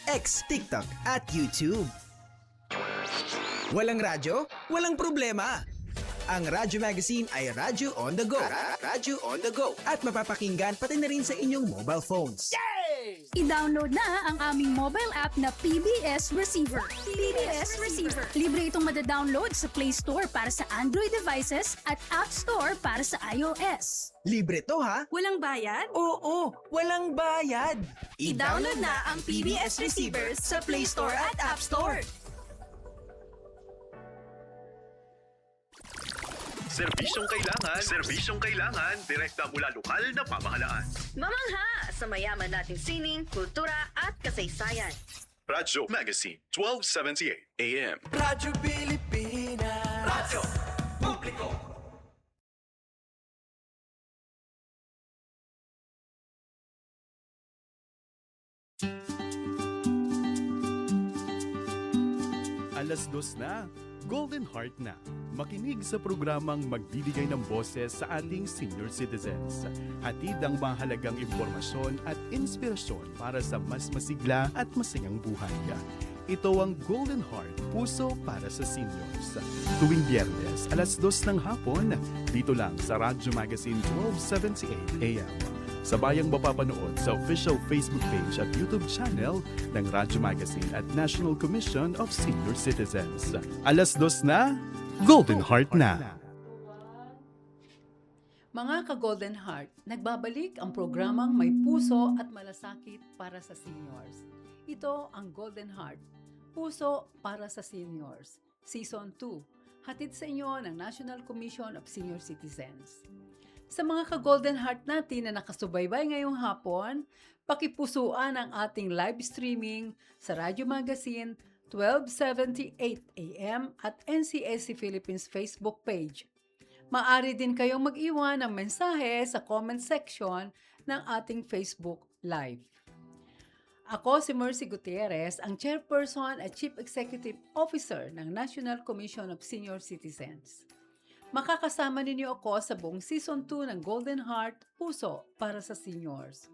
X, TikTok at YouTube. Walang radyo? Walang problema! Ang Radyo Magazine ay Radyo on the go. Radyo on the go. At mapapakinggan pati na rin sa inyong mobile phones. I-download na ang aming mobile app na PBS Receiver. PBS Receiver. Libre itong madadownload sa Play Store para sa Android devices at App Store para sa iOS. Libre to ha? Walang bayad? Oo, walang bayad. I-download na ang PBS Receiver sa Play Store at App Store. Serbisyong kailangan, direkta mula lokal na pamahalaan. Mamangha sa mayaman nating sining, kultura at kasaysayan. Radyo Magazine, 1278 AM. Radyo Pilipinas. Radyo Publiko. Alas 2 na, Golden Heart na. Makinig sa programang magbibigay ng boses sa ating senior citizens. Hatid ang mahalagang impormasyon at inspirasyon para sa mas masigla at masayang buhay. Ito ang Golden Heart, puso para sa seniors. Tuwing Biyernes, alas 2 ng hapon, dito lang sa Radyo Magazine 1278 AM. Sabayang mapapanood sa official Facebook page at YouTube channel ng Radyo Magazine at National Commission of Senior Citizens. Alas 2 na, Golden Heart na. Mga ka-Golden Heart, nagbabalik ang programang May Puso at Malasakit para sa Seniors. Ito ang Golden Heart, Puso para sa Seniors, Season 2, hatid sa inyo ng National Commission of Senior Citizens. Sa mga ka-Golden Heart natin na nakasubaybay ngayong hapon, pakipusuan ang ating live streaming sa Radyo Magazine 1278 AM at NCSC Philippines Facebook page. Maaari din kayong mag-iwan ng mensahe sa comment section ng ating Facebook Live. Ako si Mercy Gutierrez, ang Chairperson at Chief Executive Officer ng National Commission of Senior Citizens. Makakasama ninyo ako sa buong Season 2 ng Golden Heart, Puso para sa Seniors.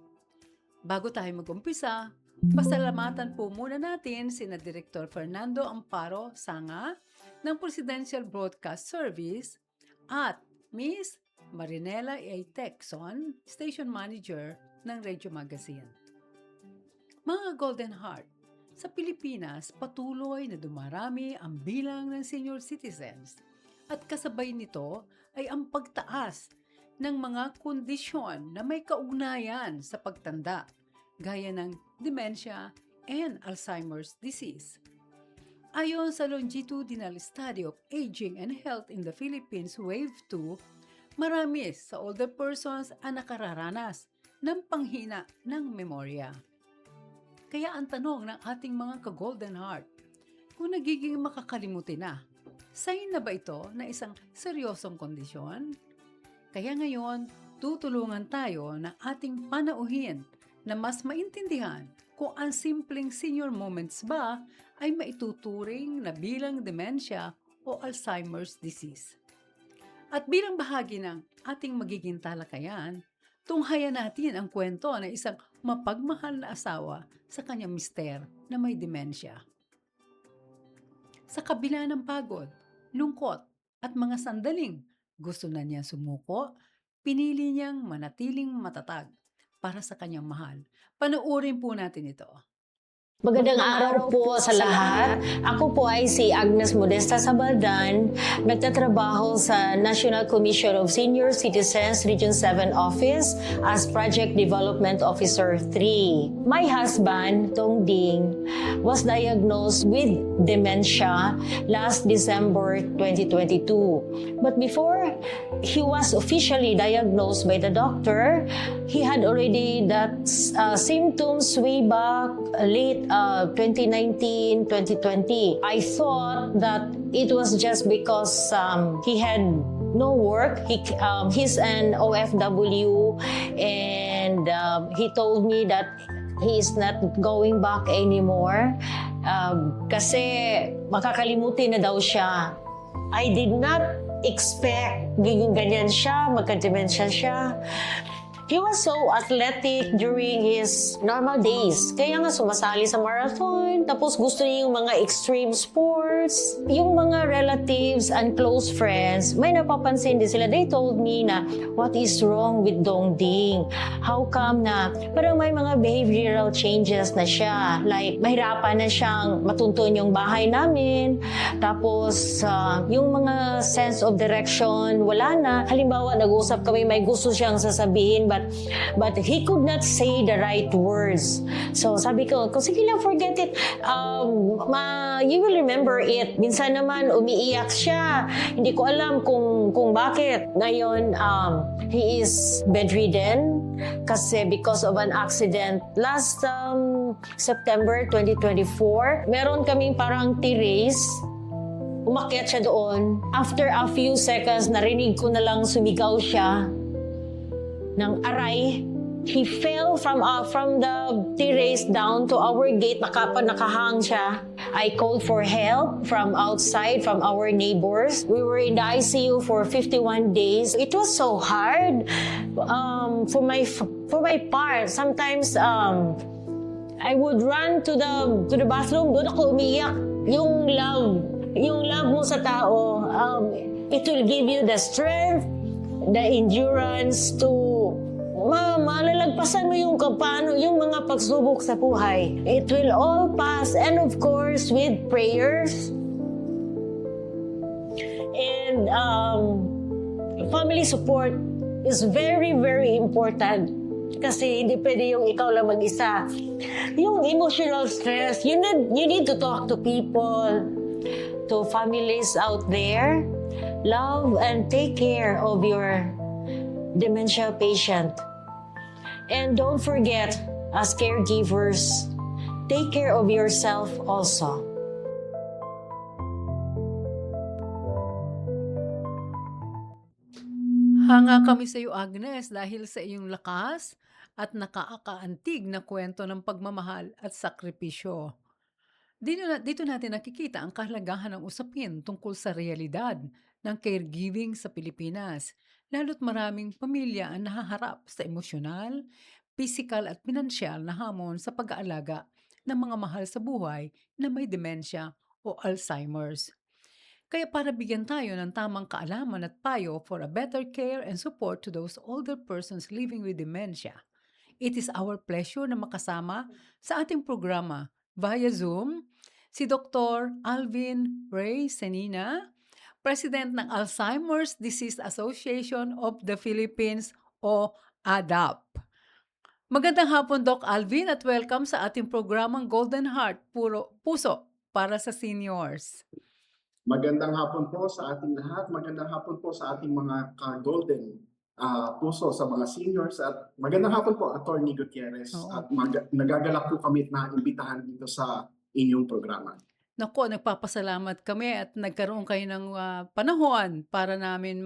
Bago tayo mag-umpisa, pasalamatan po muna natin sina Director Fernando Amparo Sanga ng Presidential Broadcast Service at Miss Marinela A. Texon, Station Manager ng Radio Magazine. Mga Golden Heart, sa Pilipinas patuloy na dumarami ang bilang ng senior citizens at kasabay nito ay ang pagtaas ng mga kondisyon na may kaugnayan sa pagtanda, gaya ng dementia and Alzheimer's disease. Ayon sa Longitudinal Study of Aging and Health in the Philippines Wave 2, marami sa older persons ang nakararanas ng panghina ng memorya. Kaya ang tanong ng ating mga ka-Golden Heart, kung nagiging makakalimutin na, sign na ba ito na isang seryosong kondisyon? Kaya ngayon, tutulungan tayo na ating panauhin na mas maintindihan kung ang simpleng senior moments ba ay maituturing na bilang dementia o Alzheimer's disease. At bilang bahagi ng ating magiging talakayan, tunghayan natin ang kwento ng isang mapagmahal na asawa sa kanyang mister na may dementia. Sa kabila ng pagod, lungkot at mga sandaling gusto na niya sumuko, pinili niyang manatiling matatag para sa kanyang mahal. Panoorin po natin ito. Magandang araw po sa lahat. Ako po ay si Agnes Modesta Sabaldan, nagtatrabaho sa National Commission of Senior Citizens Region 7 Office as Project Development Officer 3. My husband, Tong Ding, was diagnosed with dementia last December 2022. But before he was officially diagnosed by the doctor, he had already that symptoms way back late 2019, 2020. I thought that it was just because he had no work. He's an OFW, and he told me that he is not going back anymore kasi makakalimutin na daw siya. I did not expect ganyan siya, magka-dementia siya. He was so athletic during his normal days. Kaya nga sumasali sa marathon, tapos gusto niya yung mga extreme sports. Yung mga relatives and close friends, may napapansin din sila. They told me na, what is wrong with Dongding? How come na parang may mga behavioral changes na siya? Like, mahirapan na siyang matuntun yung bahay namin. Tapos, yung mga sense of direction, wala na. Halimbawa, nag-usap kami, may gusto siyang sasabihin, but he could not say the right words. So sabi ko, sige lang, forget it. You will remember it. Minsan naman, umiiyak siya. Hindi ko alam kung bakit. Ngayon, he is bedridden kasi because of an accident. Last September 2024, meron kaming parang terrace. Umakyat siya doon. After a few seconds, narinig ko na lang sumigaw siya ng aray. He fell from the terrace down to our gate. Nakahang siya. I called for help from outside, from our neighbors. We were in the ICU for 51 days. It was so hard for my part. Sometimes I would run to the bathroom. Doon ako umiyak. Yung love mo sa tao, it will give you the strength, the endurance to malalagpasan mo yung mga pagsubok sa buhay. It will all pass, and of course, with prayers and family support is very, very important. Kasi hindi pwede yung ikaw lang mag-isa. Yung emotional stress, you need to talk to people, to families out there. Love and take care of your dementia patient. And don't forget, as caregivers, take care of yourself also. Hanga kami sa iyo, Agnes, dahil sa iyong lakas at nakakaantig na kwento ng pagmamahal at sakripisyo. Dito natin nakikita ang kahalagahan ng usapin tungkol sa realidad ng caregiving sa Pilipinas, lalo't maraming pamilya ang nahaharap sa emosyonal, pisikal at pinansyal na hamon sa pag-aalaga ng mga mahal sa buhay na may demensya o Alzheimer's. Kaya para bigyan tayo ng tamang kaalaman at payo for a better care and support to those older persons living with dementia, it is our pleasure na makasama sa ating programa via Zoom si Dr. Alvin Ray Senina, President ng Alzheimer's Disease Association of the Philippines o ADAP. Magandang hapon, Doc Alvin, at welcome sa ating programang Golden Heart, Puso para sa Seniors. Magandang hapon po sa ating lahat. Magandang hapon po sa ating mga ka-golden puso sa mga seniors. At magandang hapon po, Atty. Gutierrez. Oo. At nagagalak po kami na imbitahan dito sa inyong programa. Naku, nagpapasalamat kami at nagkaroon kayo ng panahon para namin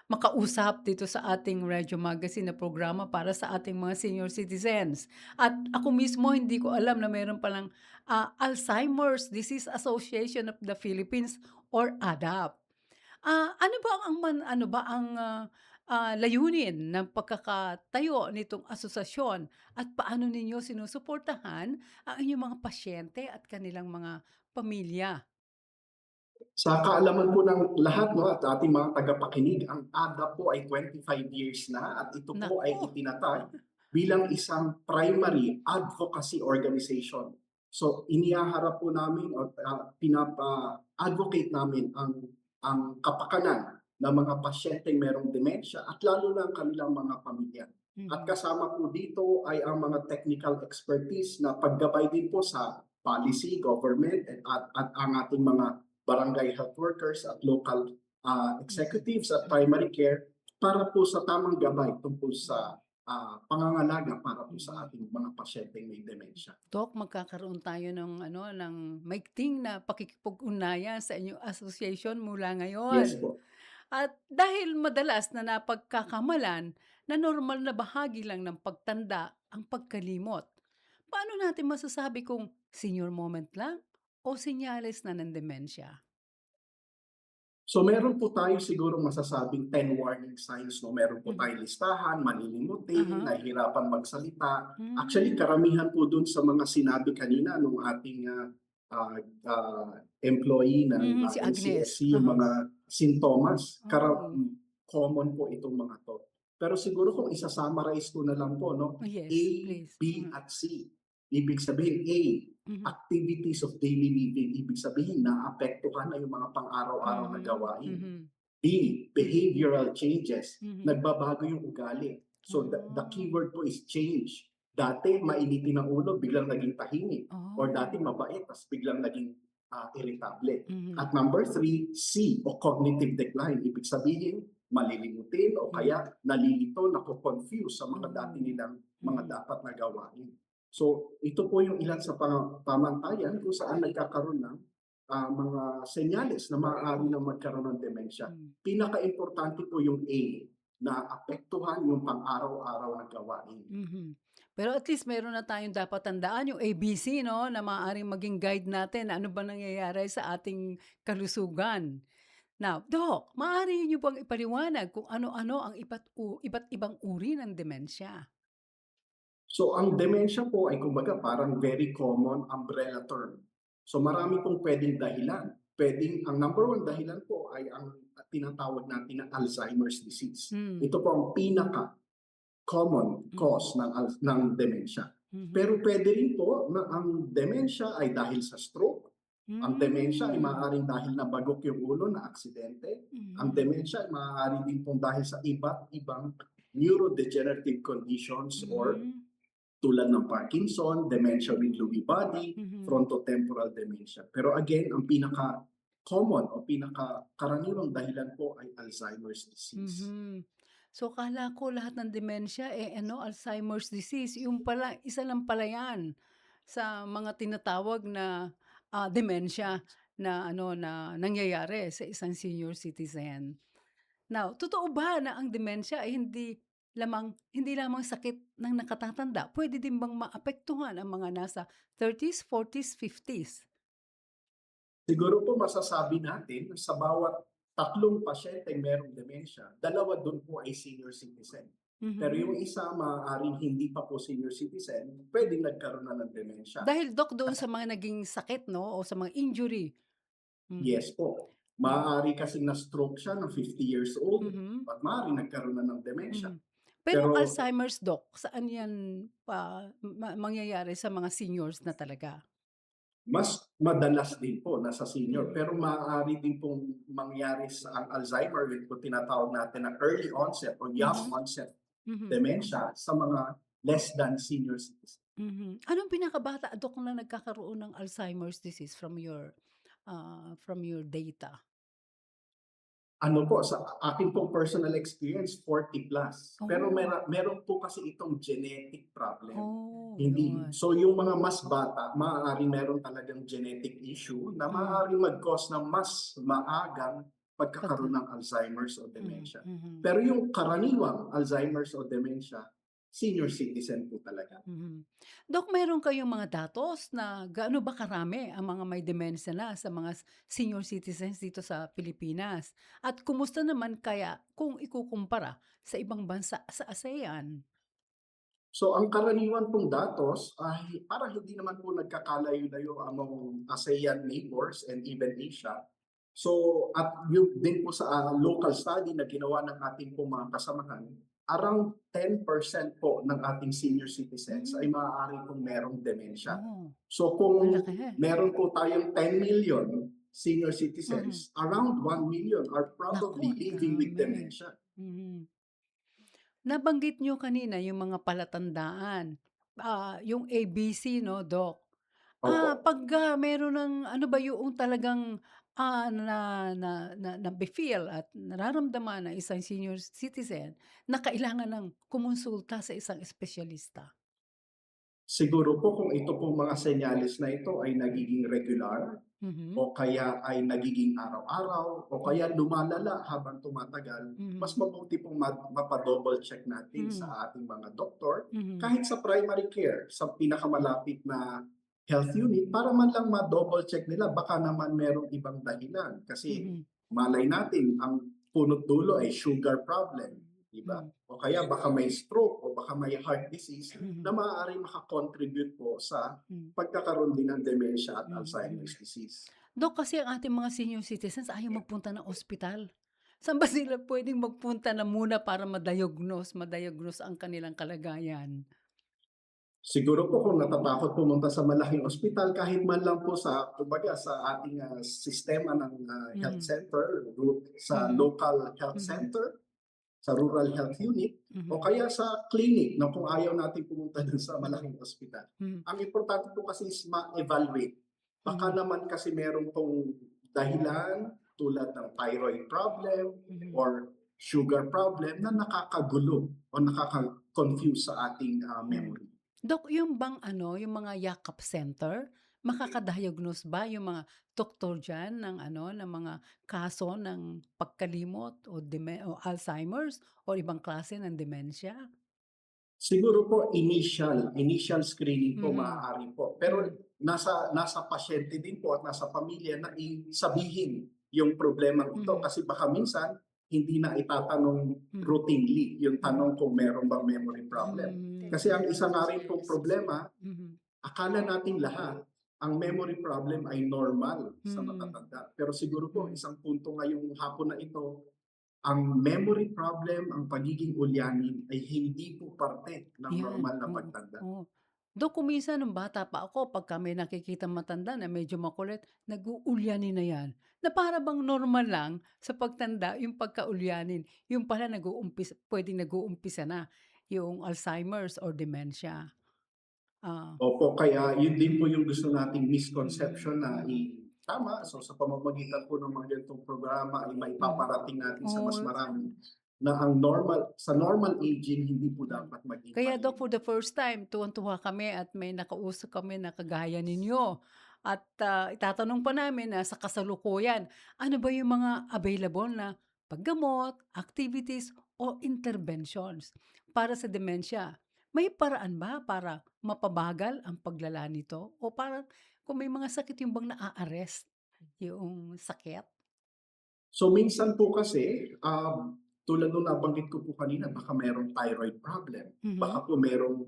makausap dito sa ating Radio Magazine na programa para sa ating mga senior citizens. At ako mismo hindi ko alam na mayroon palang Alzheimer's Disease Association of the Philippines or ADAP. Ano ba ang layunin ng pagkakatayo nitong asosasyon at paano ninyo sinusuportahan ang inyong mga pasyente at kanilang mga pamilya? Sa kaalaman po ng lahat at ating mga tagapakinig, ang ADA po ay 25 years na at ito po ay Naku. itinatag bilang isang primary advocacy organization. So inihaharap po namin at pinapa-advocate namin ang kapakanan ng mga pasyenteng merong demensya at lalo na ang kanilang mga pamilya. At kasama po dito ay ang mga technical expertise na paggabay din po sa policy, government, at ang ating mga barangay health workers at local executives at primary care para po sa tamang gabay tungkol sa pangangalaga para po sa ating mga pasyenteng may demensya. Doc, magkakaroon tayo ng maigting na pakikipag-ugnayan sa inyong association mula ngayon. Yes po. At dahil madalas na napagkakamalan na normal na bahagi lang ng pagtanda ang pagkalimot, paano natin masasabi kung senior moment lang o senyales na ng demensya? So meron po tayo siguro masasabing 10 warning signs, no? Meron po Mhm. tayong listahan, malilimutin, Aha. nahihirapan magsalita. Mm. Actually, karamihan po dun sa mga sinabi kanina nung ating employee ng Si Agnes. NCSC, yung Aha. mga sintomas. Oh. Common po itong mga to. Pero siguro kung isa-summarize ko na lang po, no? Oh, yes, A, please. B, at C. Ibig sabihin, A, Mhm. activities of daily living. Ibig sabihin, naapektuhan na yung mga pang-araw-araw na Mhm. gawain. Mhm. B, behavioral changes. Mhm. Nagbabago yung ugali. So the Ah. keyword po is change. Dati mainitin ang ulo, biglang naging tahimik. Or dati Oh. mabait, tapos biglang naging irritable. Mhm. At number 3, C, o cognitive decline. Ibig sabihin, malilimutin o kaya nalilito, nako-confuse sa mga dati nilang mga Mhm. dapat na gawain. So ito po yung ilan sa pamantayan kung saan nagkakaroon ng mga senyales na maaari na magkaroon ng demensya. Mm. Pinaka-importante po yung A, na apektuhan yung pang-araw-araw na gawain. Mhm. Pero at least meron na tayong dapat tandaan, yung ABC, no, na maaaring maging guide natin na ano ba nangyayari sa ating kalusugan. Now, Doc, maaari niyo bang ipaliwanag kung ano-ano ang iba't ibang uri ng demensya? So ang dementia po ay kumbaga parang very common umbrella term. So marami pong pwedeng dahilan. Ang number one dahilan po ay ang tinatawag natin na Alzheimer's disease. Hmm. Ito po ang pinaka-common cause ng dementia. Mhm. Pero pwede rin po na ang dementia ay dahil sa stroke. Ang dementia ay maaaring dahil na bagok yung ulo na aksidente. Ang dementia ay maaari din pong dahil sa iba't ibang neurodegenerative conditions or tulad ng Parkinson, dementia with Lewy body, Mhm. frontotemporal dementia. Pero again, ang pinaka-common o pinaka-karaniwang dahilan po ay Alzheimer's disease. Mhm. So kala ko lahat ng demensya Alzheimer's disease. Yung pala isa lang pala 'yan sa mga tinatawag na demensya na na nangyayari sa isang senior citizen. Now, totoo ba na ang demensya ay hindi lamang sakit ng nakatatanda, pwede din bang maapektuhan ang mga nasa 30s, 40s, 50s? Siguro po masasabi natin na sa bawat 3 pasyente merong dementia, 2 dun po ay senior citizen. Pero Mhm. yung isa maaaring hindi pa po senior citizen, pwedeng nagkaroon na ng dementia. Dahil Doc doon sa mga naging sakit, no, o sa mga injury. Mhm. Yes po. Maaari kasing na-stroke siya ng 50 years old Mhm. at maaari nagkaroon na ng dementia. Mhm. Pero Pero Alzheimer's, Doc, saan 'yan mangyayari sa mga seniors na talaga? mas madalas din po nasa senior, Mhm. pero maaari din pong mangyari sa ang Alzheimer, yung tinatawag natin na early onset o young Mhm. onset Mhm. dementia sa mga less than senior citizens. Mhm. Anong pinakabata, Doc, na nagkakaroon ng Alzheimer's disease from your data? Ano po, sa akin pong personal experience, 40 plus. Pero Oh. meron po kasi itong genetic problem. Oh, Hindi. yun. So yung mga mas bata, maaaring meron talagang genetic issue na maaaring mag-cause ng mas maagang pagkakaroon ng Alzheimer's o dementia. Mhm. Pero yung karaniwang Alzheimer's o dementia, senior citizen po talaga. Mhm. Doc, meron kayong mga datos na gaano ba karami ang mga may demensya na sa mga senior citizens dito sa Pilipinas? At kumusta naman kaya kung ikukumpara sa ibang bansa sa ASEAN? So ang karaniwan pong datos ay parang hindi naman po nagkakalayo-layo among ASEAN neighbors and even Asia. So at yung din po sa local study na ginawa ng ating pong mga kasamahan, around 10% po ng ating senior citizens ay maaari pong merong dementia. Oh, So kung malaki. meron po tayong 10 million senior citizens, around 1 million are probably Naku, living with dami. dementia. Mhm. Nabanggit nyo kanina yung mga palatandaan. Yung ABC, no, Doc? Opo. Pagka meron ng ano ba yung talagang nabe-feel at nararamdaman ng isang senior citizen na kailangan ng kumonsulta sa isang espesyalista? Siguro po kung ito pong mga senyales na ito ay nagiging regular Mhm. o kaya ay nagiging araw-araw o kaya lumalala habang tumatagal, Mhm. mas mabuti pong mapa-double check natin Mhm. sa ating mga doktor, Mhm. kahit sa primary care, sa pinakamalapit na health unit, para man lang ma-double check nila baka naman merong ibang dahilan. Kasi Mhm. Malay natin, ang punot dulo ay sugar problem, di ba? O kaya baka may stroke o baka may heart disease na maaaring makakontribute po sa pagkakaroon din ng dementia at Alzheimer's disease. Dok, kasi ang ating mga senior citizens ayaw magpunta ng ospital. Saan ba sila pwedeng magpunta na muna para madiagnose ang kanilang kalagayan? Siguro po kung natatakot pumunta sa malaking ospital, kahit man lang po sa, kumbaga, sa ating sistema ng health center, sa local health center, sa rural health unit, o kaya sa clinic na kung ayaw natin pumunta dun sa malaking ospital. Ang importante po kasi is ma-evaluate. Baka naman kasi meron pong dahilan tulad ng thyroid problem or sugar problem na nakakagulo o nakaka-confuse sa ating memory. Dok, yung bang yung mga yakap center, makakadiagnose ba yung mga doktor dyan ng mga kaso ng pagkalimot o Alzheimer's o ibang klase ng dementia? Siguro po initial screening po maaari po. Pero nasa pasyente din po at nasa pamilya na isabihin yung problema ito kasi baka minsan hindi na itatanong routinely yung tanong kung meron bang memory problem. Kasi ang isa nga rin pong problema, akala nating lahat ang memory problem ay normal sa matatanda. Pero siguro po isang punto ngayong hapon na ito, ang memory problem, ang pagiging ulyanin ay hindi po parte ng normal na pagtanda. Dok, kung minsan nung bata pa ako, pagka may nakikita matanda na medyo makulit, nag-uulyanin na yan. Na para bang normal lang sa pagtanda yung pagkaulyanin. Yung pala pwedeng nag-uumpisa na yung Alzheimer's or dementia. Opo, kaya yun din po yung gusto nating misconception na tama. So sa pamamagitan po ng mga ganitong programa ay maipaparating natin sa mas marami na ang sa normal aging hindi po dapat maging Kaya Dok, for the first time, tuwan-tuwa kami at may nakausap kami na kagaya ninyo. At itatanong pa namin na sa kasalukuyan, ano ba yung mga available na paggamot, activities o interventions para sa dementia? May paraan ba para mapabagal ang paglala nito? O para kung may mga sakit yung bang naa-arrest yung sakit? So minsan po kasi, tulad nung nabanggit ko po kanina, baka mayroong thyroid problem, baka po mayroong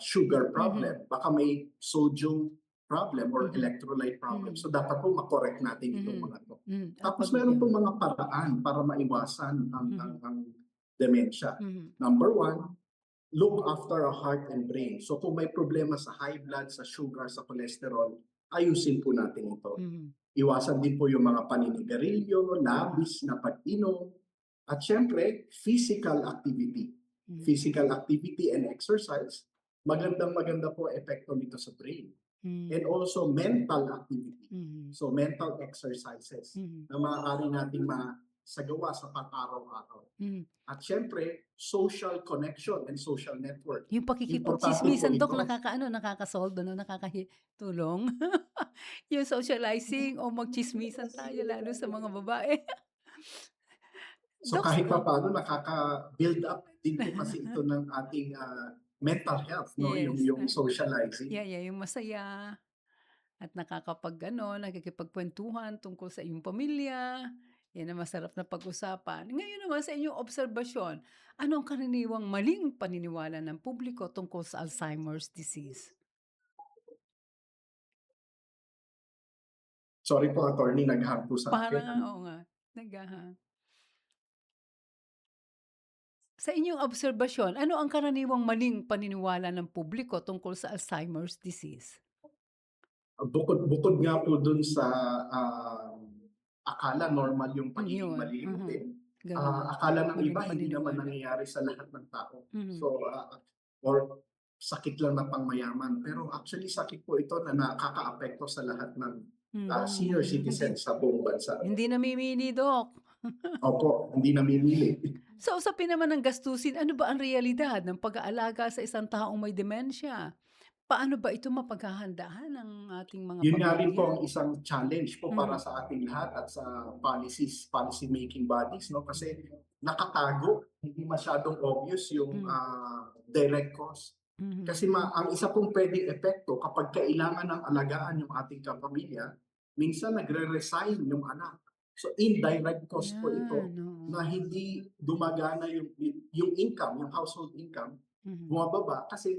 sugar problem, baka may sodium problem or electrolyte problem. So dapat po makorek natin itong mga to. Tapos meron po mga paraan para maiwasan ang dementia. Number one, look after our heart and brain. So kung may problema sa high blood, sa sugar, sa cholesterol, ayusin po natin ito. Iwasan din po yung mga paninigarilyo, labis na pag-inom, at syempre, physical activity. Physical activity and exercise, maganda po epekto nito sa brain. And also mental activity. So mental exercises na maaari nating masagawa sa pang-araw-araw. At syempre, social connection and social network. Yung pakikipag-chismisan, Dok, nakaka-solve, nakakatulong. Yung socializing o mag-chismisan tayo, lalo sa mga babae. So kahit pa paano nakaka-build up din po kasi ito ng ating mental health, no? Yes. Yung socializing. Yeah, yung masaya at nakikipagkwentuhan tungkol sa iyong pamilya. Yan ang masarap na pag-usapan. Ngayon naman sa inyong obserbasyon, ano ang karaniwang maling paniniwala ng publiko tungkol sa Alzheimer's disease? Sorry po, attorney, naghang po sa akin. Parang, oo nga, naghahang. Sa inyong obserbasyon, ano ang karaniwang maling paniniwala ng publiko tungkol sa Alzheimer's disease? Bukod nga po dun sa akala normal yung pagiging Yun, malilimutin, Ganun. akala ng Maling iba hindi naman paniniwala. nangyayari sa lahat ng tao. So, or sakit lang na pangmayaman. Pero actually sakit po ito na nakaka-apekto sa lahat ng senior citizens sa buong bansa. Hindi namimili, Dok. Opo, hindi namimili. Sa usapin naman ng gastusin, ano ba ang realidad ng pag-aalaga sa isang taong may demensya? Paano ba ito mapaghahandaan ng ating mga Yun nga rin pamilya? po ang isang challenge po para sa ating lahat at sa policy making bodies, no? Kasi nakatago, hindi masyadong obvious yung direct cost. Kasi ang isa pong pwedeng epekto kapag kailangan ng alagaan yung ating kapamilya, minsan nagre-resign yung anak. So indirect cost po ito Yan, oo. na hindi gumagana yung income, yung household income, Mhm. bumababa kasi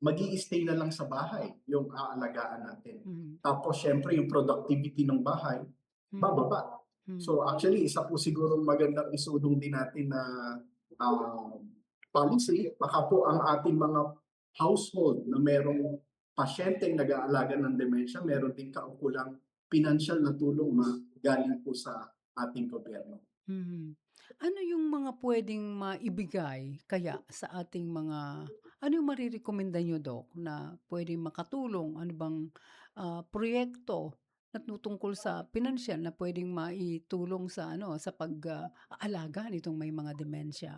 magi-stay na lang sa bahay yung aalagaan natin. Mhm. Tapos syempre yung productivity ng bahay, Mhm. bababa. Mhm. So actually, isa po siguro magandang isulong din natin na policy, baka po ang ating mga household na merong pasyenteng nag-aalaga ng demensya, meron din kaukulang financial na tulong galing po sa ating gobyerno. Mhm. Ano yung mga puwedeng maibigay kaya sa ating mga ano yung marerekomenda niyo, Doc, na puwedeng makatulong? Ano bang, proyekto na tungkol sa pinansiyal na puwedeng maitulong sa ano, sa aalaga nitong may mga demensya?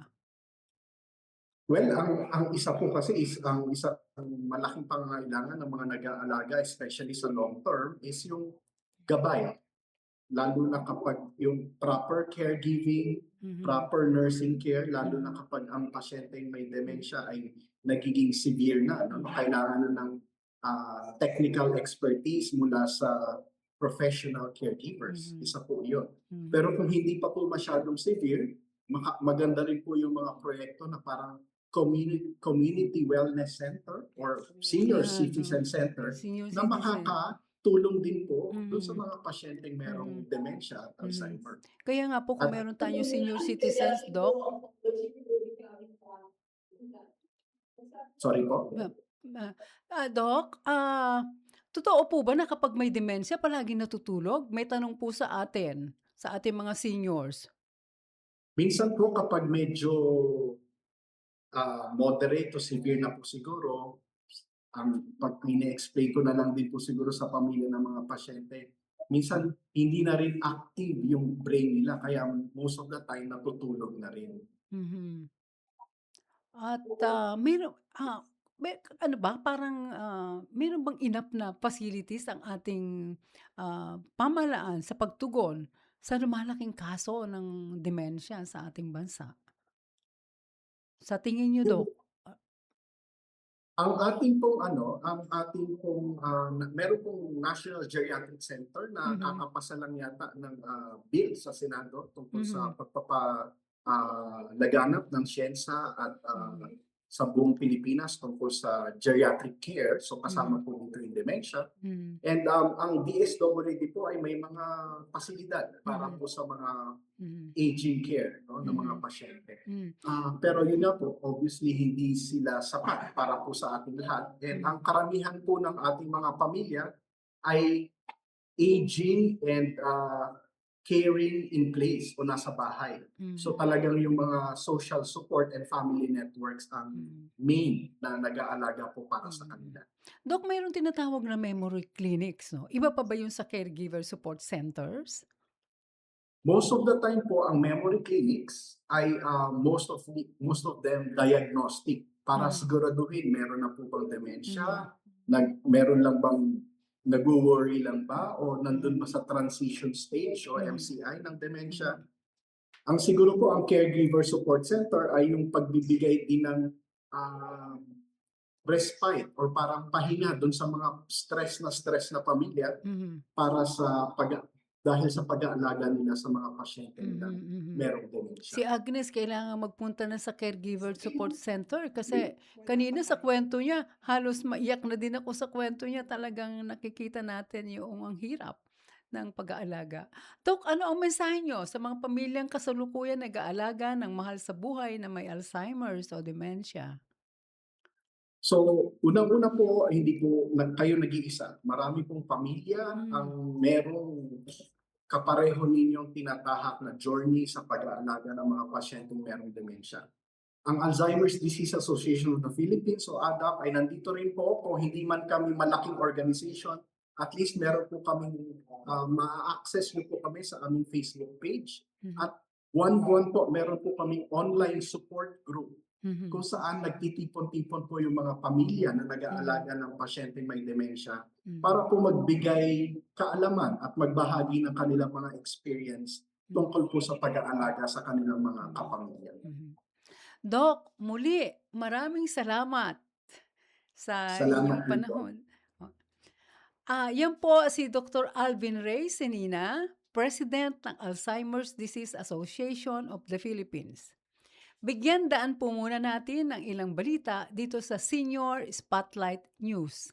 Well, ang isa po kasi is ang isang malaking pangangailangan ng mga nag-aalaga, especially sa long term, is yung gabay. Lalo na kapag yung proper caregiving, Mhm. proper nursing care, lalo na kapag ang pasyenteng may dementia ay nagiging severe na, no? Kailangan na ng technical expertise mula sa professional caregivers. Mhm. Isa po yun. Mhm. Pero kung hindi pa po masyadong severe, maganda rin po yung mga proyekto na parang community wellness center or senior Yan, citizen center senior na citizen. makakatulong din po doon sa Mhm. mga pasyenteng merong Mhm. dementia at Mhm. Alzheimer. Kaya nga po kung At meron tayong senior citizens, Doc, sorry po. Ma Doc, totoo po ba na kapag may demensya palaging natutulog? May tanong po sa atin, sa ating mga seniors. Minsan po kapag medyo moderate to severe na po siguro, pag ine-explain ko na lang din po siguro sa pamilya ng mga pasyente, minsan hindi na rin active yung brain nila kaya most of the time natutulog na rin. Mhm. At, may ano ba parang, meron bang enough na facilities ang ating, pamahalaan sa pagtugon sa lumalaking kaso ng demensya sa ating bansa? Sa tingin niyo, Yung Doc? Ah, ang ating pong meron pong National Geriatric Center na mhm, kakapasa lang yata ng bill sa Senado tungkol sa mhm, laganap ng siyensa at mhm, sa buong Pilipinas tungkol sa geriatric care. So kasama mhm, po dito yung dementia. mhm, And ang DSWD po ay may mga pasilidad para mhm, po sa mga mhm, aging care, no, ng mga mhm, pasyente. hmm, Pero yun nga po, obviously hindi sila sapat para po sa ating lahat. And hmm, ang karamihan po ng ating mga pamilya ay aging and caring in place o nasa bahay. So mhm, talagang yung mga social support and family networks ang mhm, main na nag-aalaga po para sa mhm. kanila. Doc, mayroong tinatawag na memory clinics, 'no? Iba pa ba yun sa caregiver support centers? Most of the time po ang memory clinics ay most of them diagnostic para Mhm, siguraduhin meron na po bang mhm, dementia, meron lang bang nagwo-worry lang ba o nandun ba mhm, sa transition stage o mhm, MCI ng dementia. mhm, Ang siguro po ang caregiver support center ay yung pagbibigay din ng ah, respite or parang pahinga doon sa mga stress na pamilya mhm, para sa dahil sa pag-aalaga nila sa mga pasyente mhm, nilang mhm. merong dementia. Si Agnes kailangan magpunta na sa caregiver support center kasi kanina sa kwento niya halos maiyak na din ako sa kwento niya. Talagang nakikita natin yung ang hirap ng pag-aalaga. Doc, ano ang mensahe niyo sa mga pamilyang kasalukuyan nag-aalaga ng mahal sa buhay na may Alzheimer's o dementia? So, unang-una po, hindi po kayo nag-iisa. Marami pong pamilya Hmm, ang merong kapareho ninyong tinatahak na journey sa pag-aalaga ng mga pasyenteng merong dementia. Ang Alzheimer's Disease Association of the Philippines o ADAP ay nandito rin po kung hindi man kami malaking organization, at least meron po kaming ma-access nyo po kami sa aming Facebook page. mhm, At buwan-buwan po, meron po kaming online support group mhm, kung saan nagtitipon-tipon po yung mga pamilya na mhm, nag-aalaga ng pasyenteng may demensya mhm, para po magbigay kaalaman at magbahagi ng kanilang mga experience mhm, tungkol po sa pag-aalaga sa kanilang mga mhm, kapamilya. mhm. Doc, muli maraming salamat sa Salamat inyong din po. panahon. Yan po si Dr. Alvin Ray Senina, President ng Alzheimer's Disease Association of the Philippines. Bigyan daan po muna natin ng ilang balita dito sa Senior Spotlight News.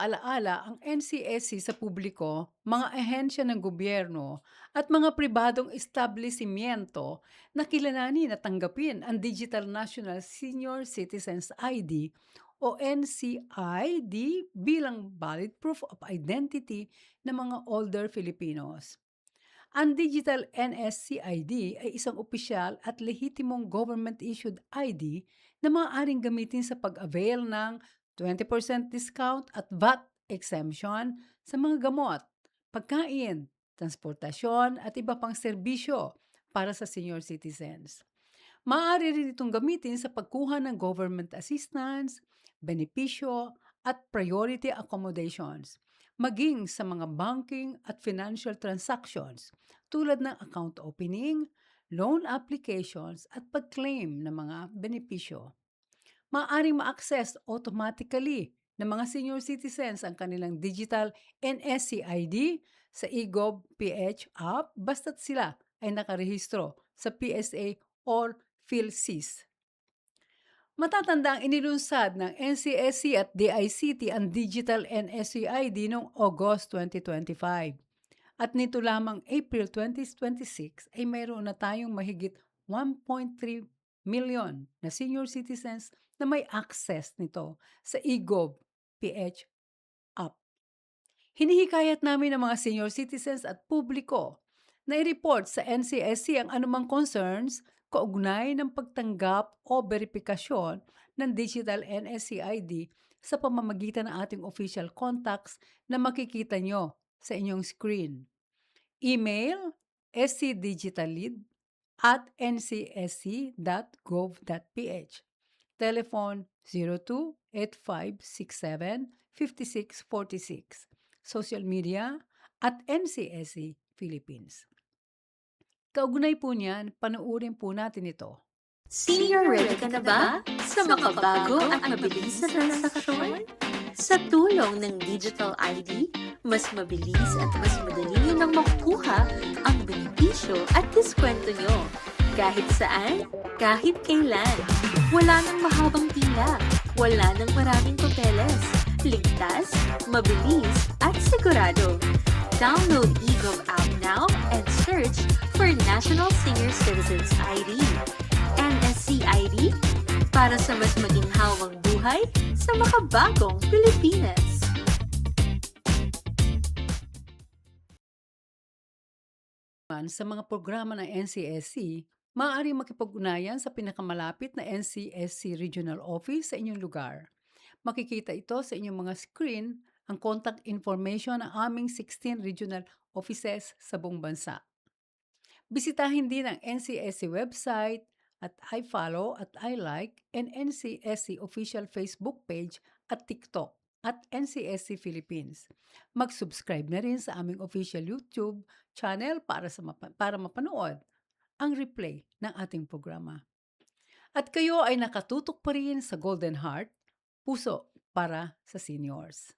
Alaala ang NCSC sa publiko, mga ahensya ng gobyerno at mga pribadong establishmento na kilalanin at tanggapin ang Digital National Senior Citizens ID o NCID bilang valid proof of identity ng mga older Filipinos. Ang Digital NSCID ay isang opisyal at lehitimong government-issued ID na maaaring gamitin sa pag-avail ng 20% discount at VAT exemption sa mga gamot, pagkain, transportasyon at iba pang serbisyo para sa senior citizens. Maaari rin itong gamitin sa pagkuha ng government assistance, benepisyo at priority accommodations, maging sa mga banking at financial transactions tulad ng account opening, loan applications at pag-claim ng mga benepisyo. Maaaring ma-access automatically ng mga senior citizens ang kanilang digital NSCID sa eGov.ph app basta't sila ay nakarehistro sa PSA or PhilSys. Matatanda ang inilunsad ng NCSC at DICT ang digital NSCID noong August 2025. At nito lamang April 2026 ay mayroon na tayong mahigit 1.3 million na senior citizens na may access nito sa eGov.ph app. Hinihikayat namin ang mga senior citizens at publiko na i-report sa NCSC ang anumang concerns kaugnay ng pagtanggap o beripikasyon ng digital NSCID sa pamamagitan ng ating official contacts na makikita nyo sa inyong screen. Email scdigitallead@ncsc.gov.ph. Telephone 02-8567-5646. Social media @NCSC Philippines. Kaugnay po niyan, panoorin po natin ito. Senior ready ka na ba sa makabago at mabilis na transaksyon? Sa tulong ng Digital ID, mas mabilis at mas madali nyo nang makukuha ang benepisyo at diskwento nyo. Kahit saan, kahit kailan. Wala nang mahabang pila, wala nang maraming papeles. Ligtas, mabilis at sigurado. Download eGov app now and search for National Senior Citizens ID. NSC ID para sa mas maginhawang buhay sa makabagong Pilipinas. Sa mga programa ng NCSC, maaari makipag-ugnayan sa pinakamalapit na NCSC Regional Office sa inyong lugar. Makikita ito sa inyong mga screen ang contact information ng aming 16 regional offices sa buong bansa. Bisitahin din ang NCSC website at I-follow at I-like ang NCSC official Facebook page at TikTok at NCSC Philippines. Mag-subscribe na rin sa aming official YouTube channel para mapanood ang replay ng ating programa. At kayo ay nakatutok pa rin sa Golden Heart, puso para sa seniors.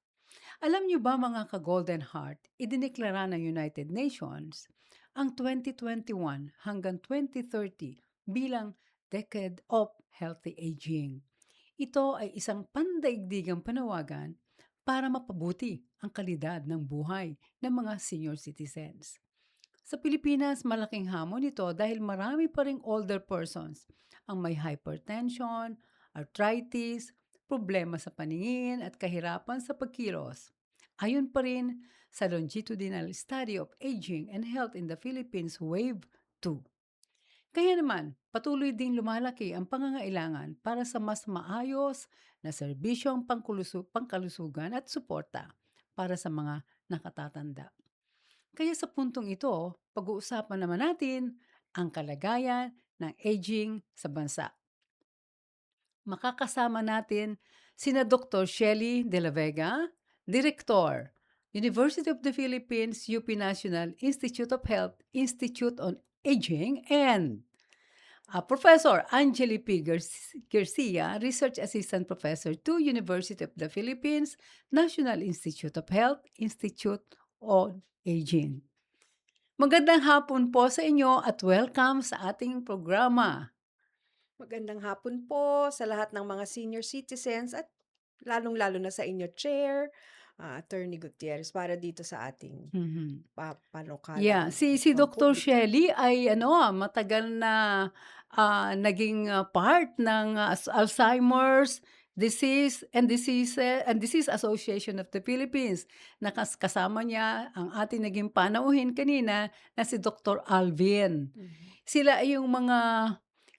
Alam niyo ba mga ka-Golden Heart, idineklara ng United Nations ang 2021 hanggang 2030 bilang Decade of Healthy Aging. Ito ay isang pandaigdigang panawagan para mapabuti ang kalidad ng buhay ng mga senior citizens. Sa Pilipinas, malaking hamon ito dahil marami pa ring older persons ang may hypertension, arthritis, problema sa paningin at kahirapan sa pagkilos. Ayon pa rin sa Longitudinal Study of Aging and Health in the Philippines Wave 2. Kaya naman, patuloy ding lumalaki ang pangangailangan para sa mas maayos na serbisyong pangkalusugan at suporta para sa mga nakatatanda. Kaya sa puntong ito, pag-uusapan naman natin ang kalagayan ng aging sa bansa. Makakasama natin sina Dr. Shelly De La Vega, Direktor, University of the Philippines, UP National Institute of Health, Institute on Aging, and Professor Angeli P. Garcia, Research Assistant Professor to University of the Philippines, National Institute of Health, Institute on Aging. Magandang hapon po sa inyo at welcome sa ating programa. Magandang hapon po sa lahat ng mga senior citizens at lalong-lalo na sa inyo, Chair, Attorney Gutierrez, para dito sa ating panukala. Yeah, si Dr. Shelley ay matagal na naging part ng Alzheimer's Disease Association of the Philippines. Kasama niya ang ating naging panauhin kanina na si Dr. Alvin. Sila ay yung mga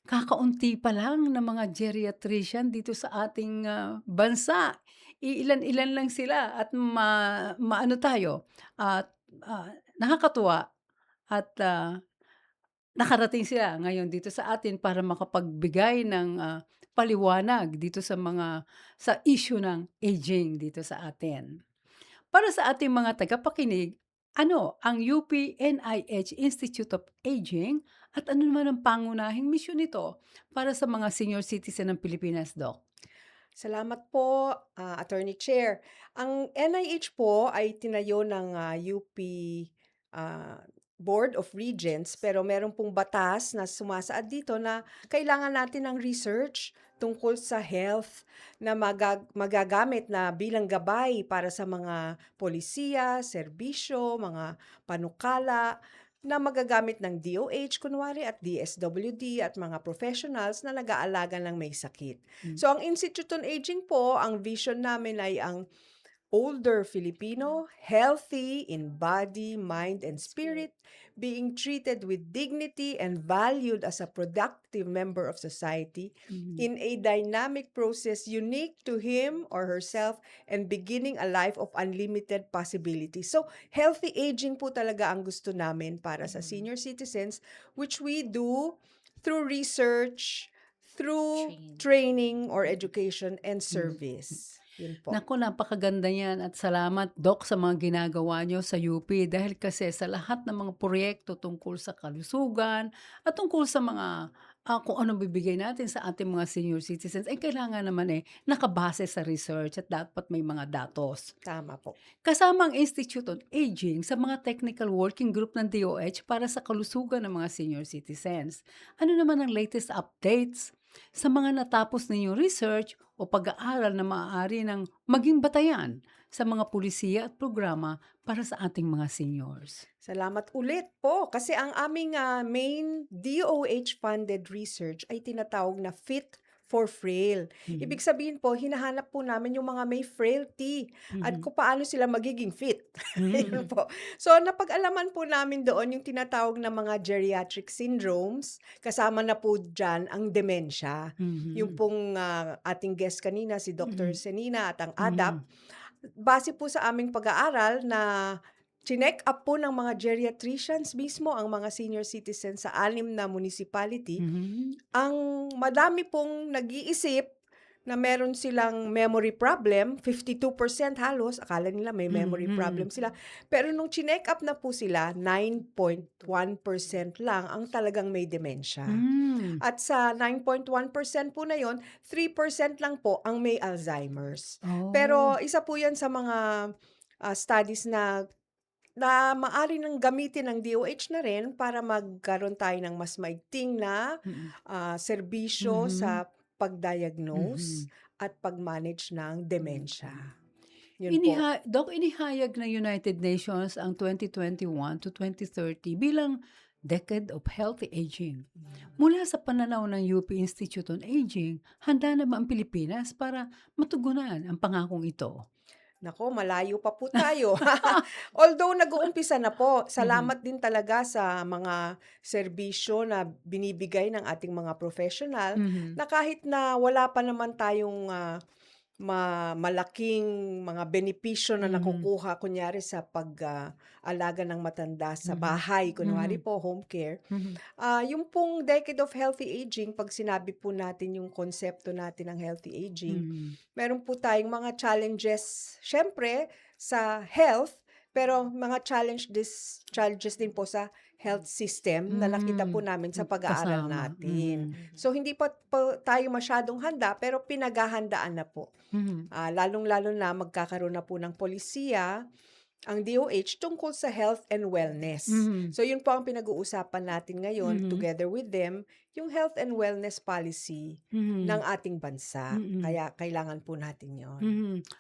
kakaunti pa lang na mga geriatrician dito sa ating bansa. Ilan-ilan lang sila at maano tayo at nakakatuwa at nakarating sila ngayon dito sa atin para makapagbigay ng paliwanag dito sa issue ng aging dito sa atin. Para sa ating mga tagapakinig, ano ang UP NIH Institute of Aging at ano naman ang pangunahing misyon nito para sa mga senior citizen ng Pilipinas, Doc? Salamat po, Attorney Chair. Ang NIH po ay tinayo ng UP Board of Regents, pero meron pong batas na sumasaad dito na kailangan natin ng research tungkol sa health na magagamit na bilang gabay para sa mga polisiya, serbisyo, mga panukala, na magagamit ng DOH, kunwari, at DSWD at mga professionals na nag-aalaga ng may sakit. So, ang Institute on Aging po, ang vision namin ay ang older Filipino, healthy in body, mind, and spirit, being treated with dignity and valued as a productive member of society in a dynamic process unique to him or herself and beginning a life of unlimited possibilities. So, healthy aging po talaga ang gusto namin para sa senior citizens, which we do through research, through training or education and service. Yun po. Naku, napakaganda yan at salamat, Doc, sa mga ginagawa nyo sa UP dahil kasi sa lahat ng mga proyekto tungkol sa kalusugan at tungkol sa mga kung ano bibigay natin sa ating mga senior citizens ay kailangan naman nakabase sa research at dapat may mga datos. Tama po. Kasama ang Institute on Aging sa mga technical working group ng DOH para sa kalusugan ng mga senior citizens. Ano naman ang latest updates sa mga natapos ninyong research o pag-aaral na maaari ng maging batayan sa mga pulisiya at programa para sa ating mga seniors? Salamat ulit po kasi ang aming main DOH-funded research ay tinatawag na Fit for Frail. Ibig sabihin po, hinahanap po namin yung mga may frailty at kung paano sila magiging fit. Yun po. So, napag-alaman po namin doon yung tinatawag na mga geriatric syndromes. Kasama na po dyan ang dementia. Yung pong ating guest kanina, si Dr. Senina at ang ADAP. Base po sa aming pag-aaral na chinek up po ng mga geriatricians mismo ang mga senior citizens sa 6 na municipality. Ang madami pong nag-iisip na meron silang memory problem, 52% halos, akala nila may memory problem sila. Pero nung chinek up na po sila, 9.1% lang ang talagang may dementia. At sa 9.1% po na yon, 3% lang po ang may Alzheimer's. Pero isa po yan sa mga studies na maaari nang gamitin ng DOH na rin para magkaroon tayo ng mas maigting na serbisyo sa pag-diagnose at pag-manage ng dementia. Yun po. Doc, inihayag ng United Nations ang 2021 to 2030 bilang Decade of Healthy Aging. Mula sa pananaw ng UP Institute on Aging, handa na ba ang Pilipinas para matugunan ang pangakong ito? Nako, malayo pa po tayo. Although nag-uumpisa na po, salamat din talaga sa mga serbisyo na binibigay ng ating mga professional na kahit na wala pa naman tayong malaking mga benepisyo na nakukuha kunyari sa pag-alaga ng matanda sa bahay, kunwari po home care. Yung pong Decade of Healthy Aging, pag sinabi po natin yung konsepto natin ng healthy aging, meron po tayong mga challenges, syempre, sa health, Pero mga challenges din po sa health system na nakita po namin sa pag-aaral Kasama. natin. So hindi pa tayo masyadong handa pero pinaghahandaan na po. Lalong-lalo na magkakaroon na po ng polisiya ang DOH tungkol sa health and wellness. So yun po ang pinag-uusapan natin ngayon together with them, yung health and wellness policy ng ating bansa. Kaya kailangan po natin yon.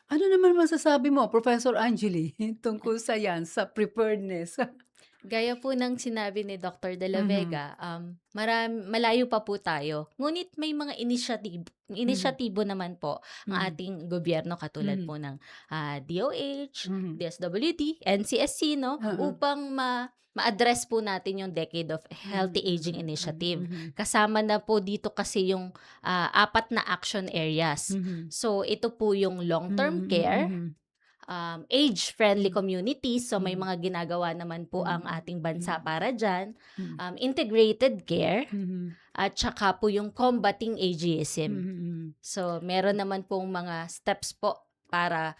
Ano naman masasabi mo, Professor Angeli, tungkol sa yan, sa preparedness? Gaya po ng sinabi ni Dr. De La Vega, malayo pa po tayo. Ngunit may mga inisyatibo naman po ang ating gobyerno katulad po ng DOH, DSWD, NCSC, no? Upang ma-address po natin yung Decade of Healthy Aging Initiative. Kasama na po dito kasi yung 4 na action areas. So ito po yung long-term care, age-friendly communities. So, may mga ginagawa naman po ang ating bansa para dyan. Integrated care. At saka po yung combating ageism. So, meron naman pong mga steps po para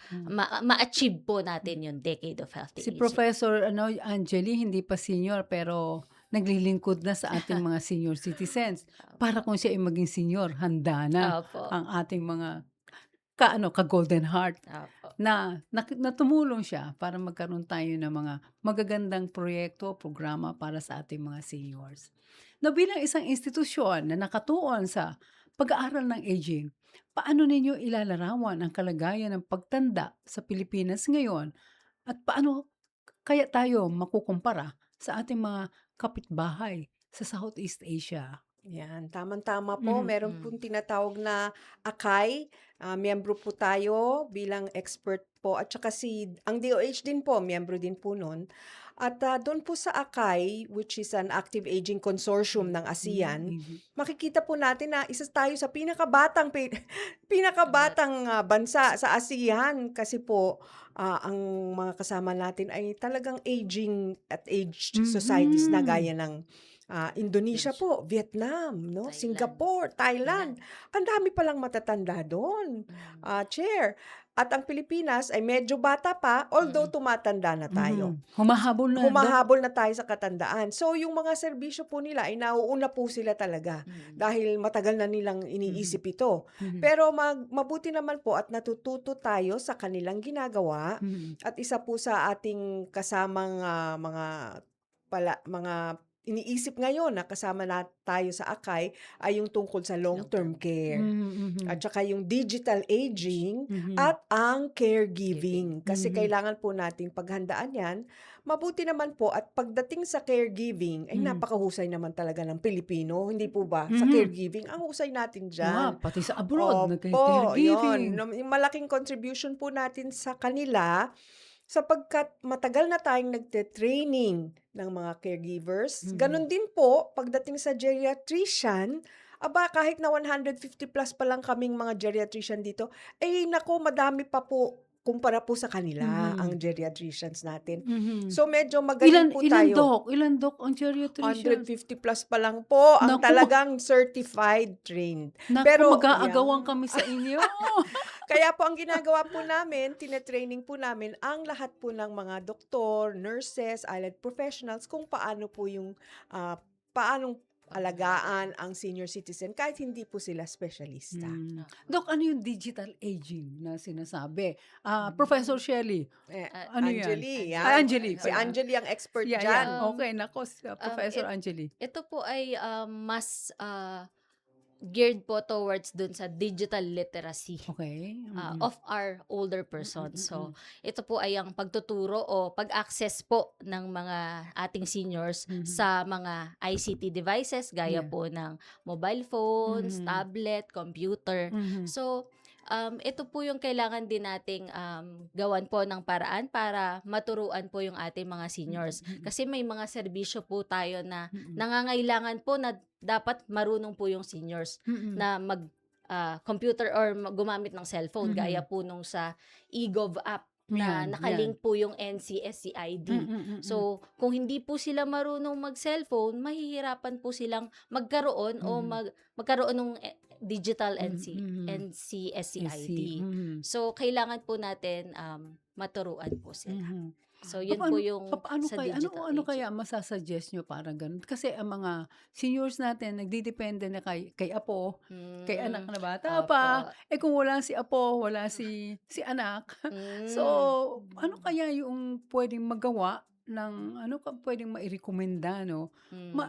ma-achieve po natin yung Decade of Healthy Si Aging. Professor Angeli, hindi pa senior, pero naglilingkod na sa ating mga senior citizens. Para kung siya ay maging senior, handa na Opo. ang ating mga ka-Golden Heart. Opo. Na tumulong siya para magkaroon tayo ng mga magagandang proyekto, programa para sa ating mga seniors. Na bilang isang institusyon na nakatuon sa pag-aaral ng aging, paano ninyo ilalarawan ang kalagayan ng pagtanda sa Pilipinas ngayon at paano kaya tayo makukumpara sa ating mga kapitbahay sa Southeast Asia? Yan, tamang-tama po. Meron pong tinatawag na AKAI. Miyembro po tayo bilang expert po. At saka ang DOH din po, miyembro din po nun. At doon po sa AKAI, which is an Active Aging Consortium ng ASEAN, makikita po natin na isa tayo sa pinakabatang bansa sa ASEAN. Kasi po, ang mga kasama natin ay talagang aging at aged societies na gaya ng Indonesia po, Vietnam, no? Thailand. Singapore, Thailand. Ang dami palang matatanda doon. Chair. At ang Pilipinas ay medyo bata pa, although tumatanda na tayo. Humahabol na. Humahabol na tayo sa katandaan. So, yung mga serbisyo po nila ay nauuna po sila talaga dahil matagal na nilang iniisip ito. Pero mabuti naman po at natututo tayo sa kanilang ginagawa at isa po sa ating kasamang mga iniisip ngayon na kasama na tayo sa AKAI ay yung tungkol sa long-term care. At saka yung digital aging at ang caregiving. Kasi kailangan po natin paghandaan yan. Mabuti naman po at pagdating sa caregiving, ay napakahusay naman talaga ng Pilipino. Hindi po ba? Sa caregiving, ang husay natin dyan. Pati sa abroad, Opo, nag-caregiving. yun. Yung malaking contribution po natin sa kanila sapagkat matagal na tayong nagte-training ng mga caregivers. Ganon din po, pagdating sa geriatrician, kahit na 150 plus pa lang kaming mga geriatrician dito, nako, madami pa po kumpara po sa kanila ang geriatricians natin. So medyo magaling po tayo. Ilan doc ang geriatrician? 150 plus pa lang po ang Naku. talagang certified trained. Naku, Pero mag-aagawan kami sa inyo. Kaya po ang ginagawa po namin, tinetraining po namin ang lahat po ng mga doktor, nurses, allied professionals kung paano po yung paanong alagaan ang senior citizen kahit hindi po sila specialista. Doc, ano yung digital aging na sinasabi? Professor Shelley, ano yan? Angeli, yan. Angeli. Si Angeli ang expert Yeah, dyan. yeah. Okay, nako, Professor Angeli. Ito po ay mas geared po towards dun sa digital literacy Okay. of our older persons. So, ito po ay ang pagtuturo o pag-access po ng mga ating seniors sa mga ICT devices gaya po ng mobile phones, tablet, computer. So, ito po yung kailangan din nating gawan po ng paraan para maturuan po yung ating mga seniors. Kasi may mga serbisyo po tayo na nangangailangan po na dapat marunong po yung seniors na mag-computer or gumamit ng cellphone. Gaya po nung sa eGov app na nakalink po yung NCSC ID. So, kung hindi po sila marunong mag-cellphone, mahihirapan po silang magkaroon o magkaroon ng digital NCSC ID. So, kailangan po natin maturuan po sila. So, yun po yung Papaano sa kaya digital ano aging. kaya masa-suggest niyo para gano'n? Kasi ang mga seniors natin nagdedepende na kay apo, kay anak na bata pa. Opo. Kung wala si apo, wala si anak. So, ano kaya yung puwedeng magawa ng ano puwedeng mairekomenda 'no?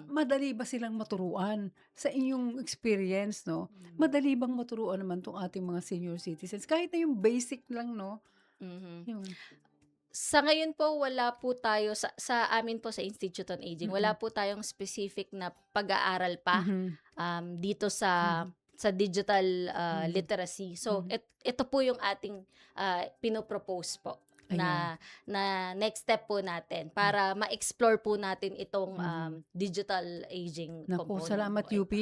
Madali ba silang maturuan? Sa inyong experience 'no, madali bang maturuan naman 'tong ating mga senior citizens? Kahit na yung basic lang 'no? Mhm. Yun. Sa ngayon po wala po tayo sa amin po sa Institute on Aging, wala Mm. po tayong specific na pag-aaral pa Mhm. dito sa digital Mhm. literacy. So Mhm. ito po yung ating pinopropose po Ayan. na next step po natin para ma-explore po natin itong Mhm. digital aging Naku, component salamat po. UP.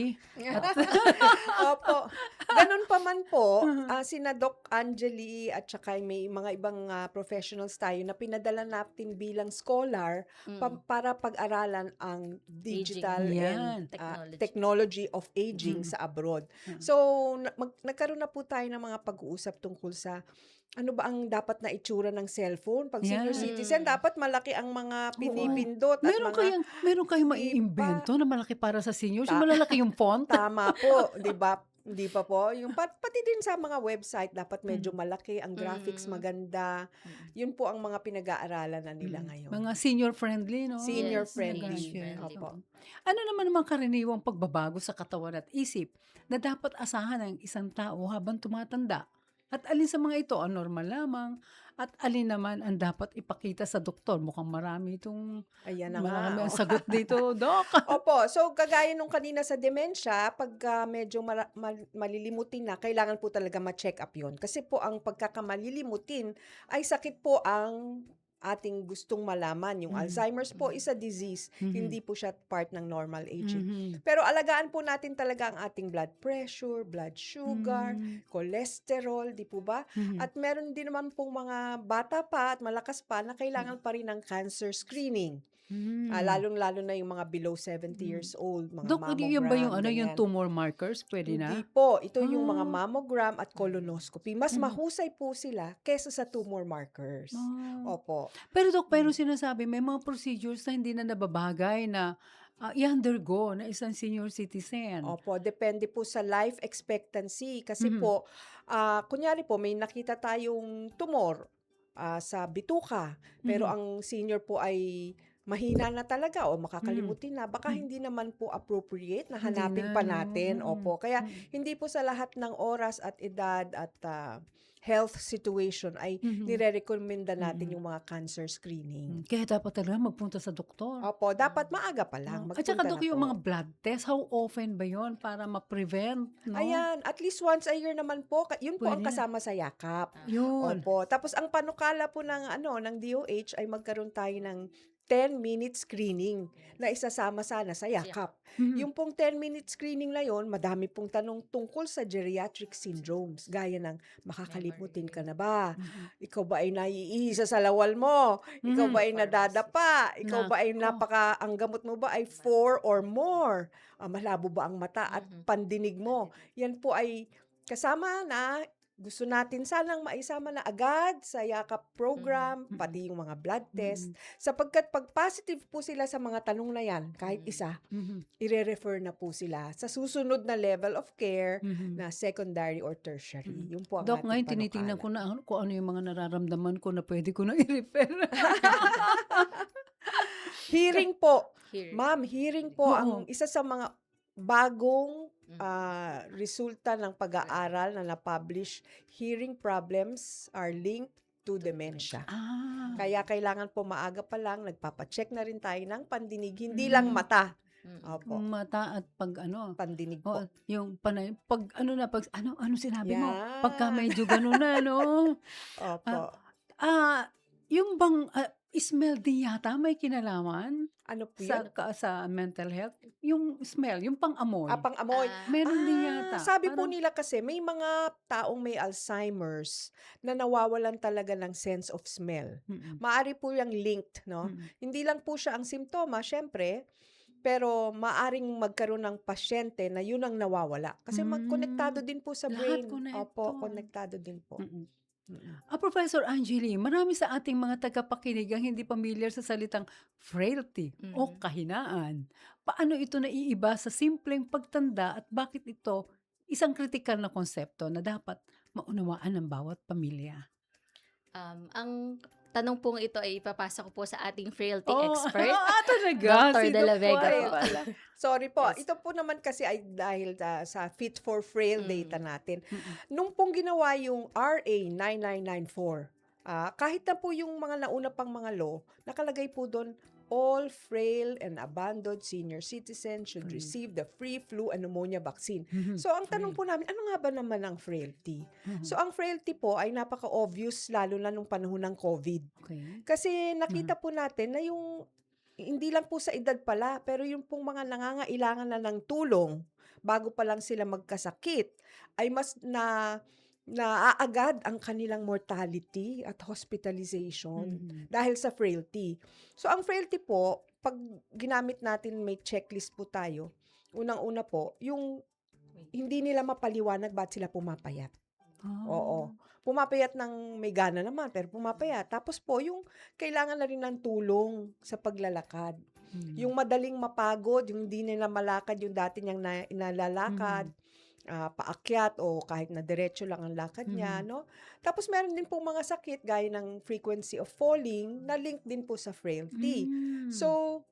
Opo. Ganun pa man po, sina Doc Angeli at saka may mga ibang professionals tayo na pinadala natin bilang scholar para pag-aralan ang digital Yan. and technology of aging sa abroad. So, nagkaroon na po tayo ng mga pag-uusap tungkol sa ano ba ang dapat na itsura ng cellphone? Pag senior Yan. citizen, dapat malaki ang mga Oo. pinipindot at Meron mga kayong iba. maiimbento na malaki para sa seniors, Ta- yung malalaki yung font? Tama po, 'di ba? Hindi pa po. Yung pati din sa mga website, dapat medyo Mm. malaki, ang graphics maganda. Yun po ang mga pinag-aaralan na nila ngayon. Mga senior friendly 'no? Senior Yes, friendly. senior friendly Opo. po. Ano naman ang karaniwang pagbabago sa katawan at isip na dapat asahan ng isang tao habang tumatanda? At alin sa mga ito ang normal lamang at alin naman ang dapat ipakita sa doktor? Mukhang marami itong Ayan na marami nga. ang sagot dito, Doc. Opo. So, kagaya nung kanina sa dementia, pag medyo malilimutin na, kailangan po talaga ma-check up yun. Kasi po ang pagkakamalilimutin ay sakit po ang ating gustong malaman. Yung Alzheimer's po is a disease. Hindi po siya part ng normal aging. Pero alagaan po natin talaga ang ating blood pressure, blood sugar, cholesterol, di po ba? At meron din naman pong mga bata pa at malakas pa na kailangan pa rin ng cancer screening. Lalong-lalo na yung mga below 70 years old, mga Doc, yan ba yung mammogram, yung ganyan. tumor markers? Pwede Hindi na? po. Ito yung mga mammogram at colonoscopy. Mas mahusay po sila kesa sa tumor markers. Opo. Pero Doc, sinasabi may mga procedures na hindi na nababagay na i-undergo na isang senior citizen. Opo, depende po sa life expectancy. Kasi po, kunyari po, may nakita tayong tumor sa bituka, pero ang senior po ay mahina na talaga o makakalimutin na, baka hindi naman po appropriate na Hindi hanapin na, pa no? natin. Opo, kaya hindi po sa lahat ng oras at edad at health situation ay nire-recommenda natin yung mga cancer screening. Kaya dapat talaga magpunta sa doktor. Opo, dapat maaga pa lang. At saka Magpunta Doc, na yung po. mga blood test, how often ba yon para ma-prevent? No? Ayan, at least once a year naman po. Yun po ang Pwede. kasama sa yakap. Yun. Opo. Tapos ang panukala po ng DOH ay magkaroon tayo ng 10-minute screening na isasama sana sa yakap. Yung pong 10-minute screening na yon, madami pong tanong tungkol sa geriatric syndromes, gaya ng makakalimutin ka na ba? Ikaw ba ay naiisa sa lawal mo? Ikaw ba ay nadadapa? Ikaw ba ay ang gamot mo ba ay 4 or more? Malabo ba ang mata at pandinig mo? Yan po ay kasama na gusto natin sanang maisama na agad sa yakap program, pati yung mga blood test, sapagkat pag positive po sila sa mga tanong na yan, kahit isa, ire-refer na po sila sa susunod na level of care na secondary or tertiary. Yun po ang Doc, ating ngayon tinitingnan panukala. ko na kung ano yung mga nararamdaman ko na pwede ko na i-refer. Hearing po. Hearing. Ma'am, hearing po ang isa sa mga bagong resulta ng pag-aaral na na-publish. Hearing problems are linked to dementia. Kaya kailangan po maaga pa lang, nagpapacheck na rin tayo ng pandinig, hindi lang mata. Opo. Mata at Pandinig po. yung panay, pag ano sinabi mo? Yan. Pagka medyo gano'n na, no? Opo. Yung bang smell din yata may kinalaman Ano po yun? sa mental health? Yung smell, yung pang-amoy. Pang-amoy. Meron din yata. Sabi po Parang- nila kasi may mga taong may Alzheimer's na nawawalan talaga ng sense of smell. Maari po yung linked, no? Hindi lang po siya ang simptoma, syempre, pero maaring magkaroon ng pasyente na yun ang nawawala. Kasi magkonektado din po sa Lahat brain. connecto. Opo, konektado din po. Professor Angeli, marami sa ating mga tagapakinig ang hindi pamilyar sa salitang frailty o Mhm. kahinaan. Paano ito naiiba sa simpleng pagtanda at bakit ito isang kritikal na konsepto na dapat maunawaan ng bawat pamilya? Ang tanong pong ito ay ipapasa ko po sa ating frailty Oh, expert, talaga? Dr. Sino De La po Vega ay po. wala? Sorry po. Yes. Ito po naman kasi ay dahil sa Fit for Frail data natin. Mm-mm. Nung pong ginawa yung RA 9994, kahit na po yung mga nauna pang mga law, nakalagay po doon, all frail and abandoned senior citizens should Free. receive the free flu and pneumonia vaccine. Mhm. So, ang tanong po namin, ano nga ba naman ang frailty? Mhm. So, ang frailty po ay napaka-obvious lalo na nung panahon ng COVID. Okay. Kasi nakita po natin na yung hindi lang po sa edad pala, pero yung pong mga nangangailangan na ng tulong bago pa lang sila magkasakit ay mas naaagad ang kanilang mortality at hospitalization Mhm. dahil sa frailty. So ang frailty po, pag ginamit natin may checklist po tayo. Unang-una po, yung hindi nila mapaliwanag ba't sila pumapayat. Oo. Pumapayat ng may gana naman, pero pumapayat. Tapos po, yung kailangan na rin ng tulong sa paglalakad. Mhm. Yung madaling mapagod, yung hindi nila malakad, yung dati niyang inalalakad, paakyat o kahit na diretso lang ang lakad niya, no? Tapos meron din po mga sakit gaya ng frequency of falling na link din po sa frailty. So,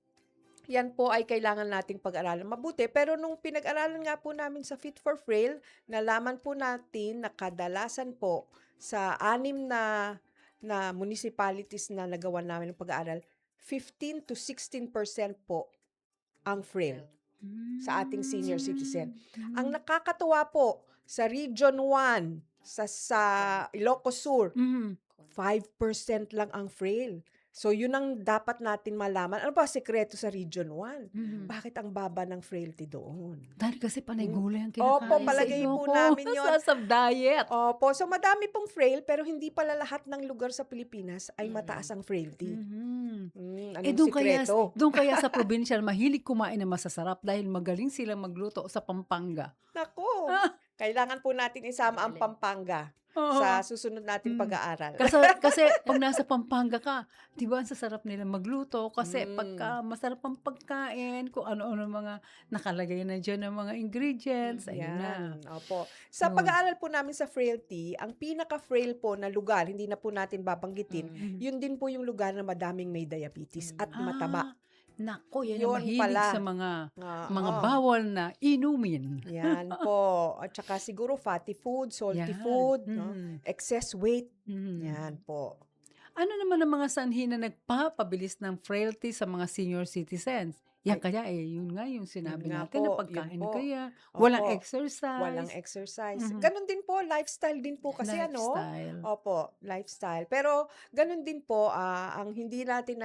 yan po ay kailangan nating pag-aralan mabuti. Pero nung pinag-aralan nga po namin sa Fit for Frail, nalaman po natin na kadalasan po sa 6 na municipalities na nagawa namin ng pag-aaral, 15 to 16% po ang frail sa ating senior citizen. Ang nakakatuwa po, sa Region 1, sa Ilocos Sur, 5% lang ang frail. So, yun ang dapat natin malaman. Ano ba sekreto sa Region 1? Bakit ang baba ng frailty doon? Dahil kasi panay gulay ang Opo, kinakain sa palagay po Ilocos. namin yun. Sa diet. Opo, so madami pong frail, pero hindi pala lahat ng lugar sa Pilipinas ay mataas ang frailty. Anong sekreto? Doon kaya sa probinsya mahilig kumain ng masasarap dahil magaling silang magluto sa Pampanga. Nako, kailangan po natin isama ang Pampanga sa susunod nating pag-aaral. Kasi pag nasa Pampanga ka, di ba ang sasarap nila magluto kasi pagka masarap ang pagkain, kung ano-ano mga nakalagay na dyan ng mga ingredients, ayun na. Opo. Sa pag-aaral po namin sa frailty, ang pinaka-frail po na lugar, hindi na po natin babanggitin, yun din po yung lugar na madaming may diabetes at mataba. Nako, yan Yun ang mahilig pala. sa mga Oo. bawal na inumin. Yan po. At saka siguro fatty food, salty Yan. food, no? Excess weight. Mhm. Yan po. Ano naman ang mga sanhi na nagpapabilis ng frailty sa mga senior citizens? Yan kaya yun nga yung sinabi Yun nga natin na po, pagkain yun po. kaya, Opo. walang exercise. Walang exercise. Mhm. Ganon din po, lifestyle din po kasi Lifestyle. Opo, lifestyle. Pero ganon din po, ang hindi natin